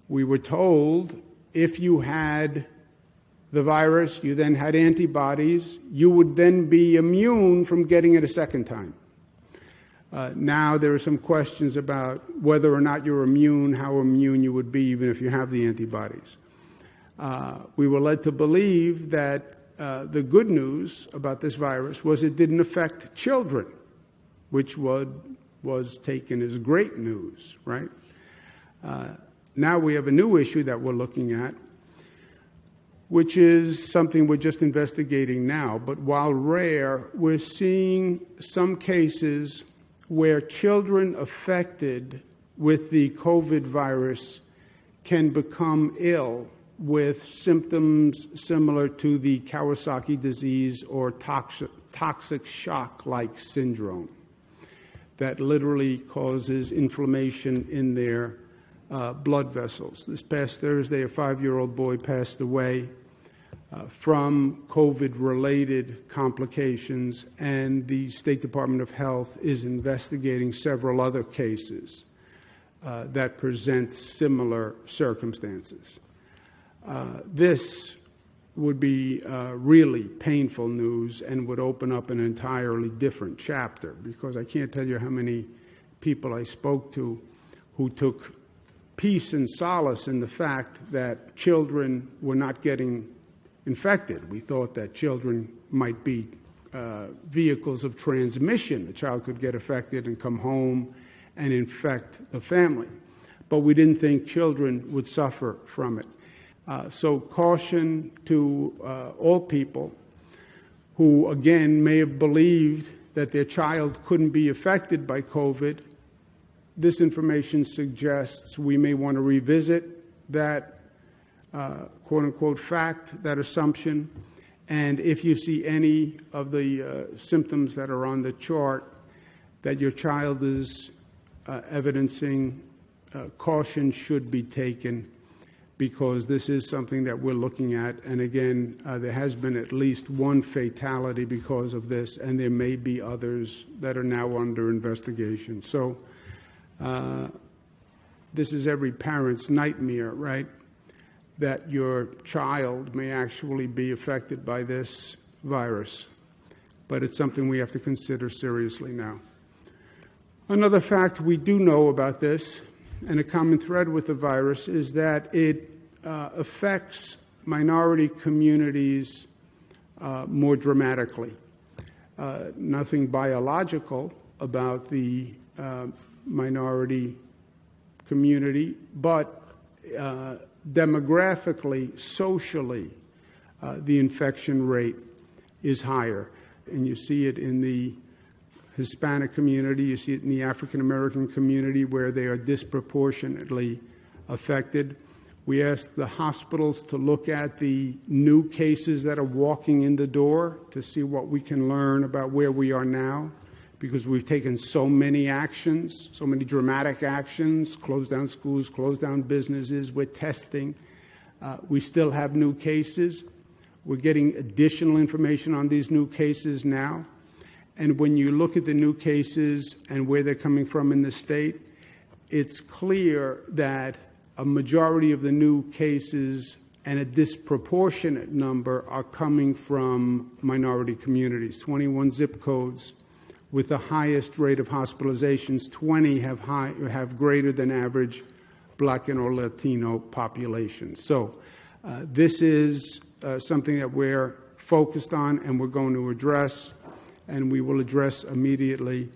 We were told if you had the virus, you then had antibodies, you would then be immune from getting it a second time. Now there are some questions about whether or not you're immune, how immune you would be even if you have the antibodies. We were led to believe that the good news about this virus was it didn't affect children, which was taken as great news, right? Now we have a new issue that we're looking at, which is something we're just investigating now. But while rare, we're seeing some cases where children affected with the COVID virus can become ill with symptoms similar to the Kawasaki disease or toxic shock-like syndrome that literally causes inflammation in their blood vessels. This past Thursday, a 5-year-old boy passed away from COVID-related complications, and the State Department of Health is investigating several other cases that present similar circumstances. This would be really painful news and would open up an entirely different chapter, because I can't tell you how many people I spoke to who took peace and solace in the fact that children were not getting infected. We thought that children might be vehicles of transmission. The child could get affected and come home and infect the family. But we didn't think children would suffer from it. So caution to all people who, again, may have believed that their child couldn't be affected by COVID. This information suggests we may want to revisit that quote-unquote fact, that assumption. And if you see any of the symptoms that are on the chart that your child is evidencing, caution should be taken, because this is something that we're looking at. And again, there has been at least one fatality because of this, and there may be others that are now under investigation. So this is every parent's nightmare, right? That your child may actually be affected by this virus. But it's something we have to consider seriously now. Another fact we do know about this, and a common thread with the virus, is that it affects minority communities more dramatically. Nothing biological about the minority community, but demographically, socially, the infection rate is higher. And you see it in the Hispanic community, you see it in the African American community, where they are disproportionately affected. We asked the hospitals to look at the new cases that are walking in the door to see what we can learn about where we are now, because we've taken so many actions, so many dramatic actions, closed down schools, closed down businesses, we're testing. We still have new cases. We're getting additional information on these new cases now. And when you look at the new cases and where they're coming from in the state, it's clear that a majority of the new cases and a disproportionate number are coming from minority communities. 21 zip codes with the highest rate of hospitalizations, 20 have greater than average Black and or Latino populations. So this is something that we're focused on and we're going to address, and we will address immediately.